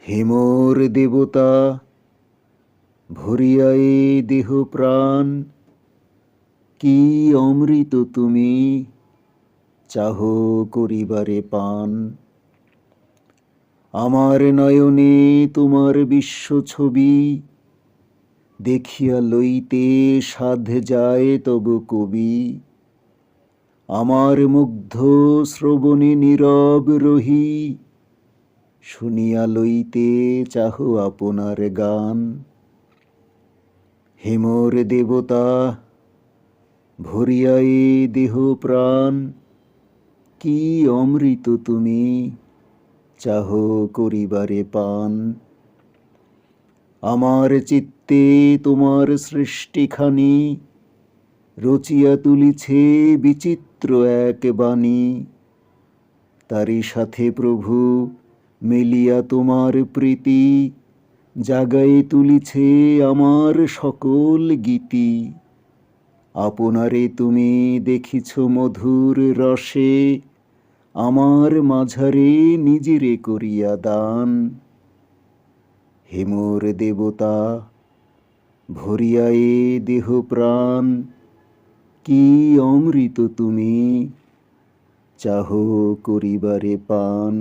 হেমোর দেবতা ভরিয়া এ দেহ প্রাণ, কি অমৃত তুমি চাহ করিবারে পান। আমার নয়নে তোমার বিশ্ব ছবি, দেখিয়া লইতে সাধ যায় তব কবি। আমার মুগ্ধ শ্রবণে নীরব রহি, শুনিয়া লইতে চাহ আপনার গান। হেমোর দেবতা ভরিয়া এ দেহ প্রাণ, কি অমৃত তুমি চাহ করিবারে পান। আমার চিত্তে তোমার সৃষ্টিখানি, রচিয়া তুলিছে বিচিত্র এক বাণী। তারি সাথে প্রভু মিলিয়া তোমার প্রীতি, জাগায়ে তুলিছে আমার সকল গীতি। আপনারে তুমি দেখিছ মধুর রসে, আমার মাঝারে নিজেরে করিয়া দান। হেমোর দেবতা ভরিয়া এ দেহ প্রাণ, কি অমৃত তুমি চাহ করিবারে পান।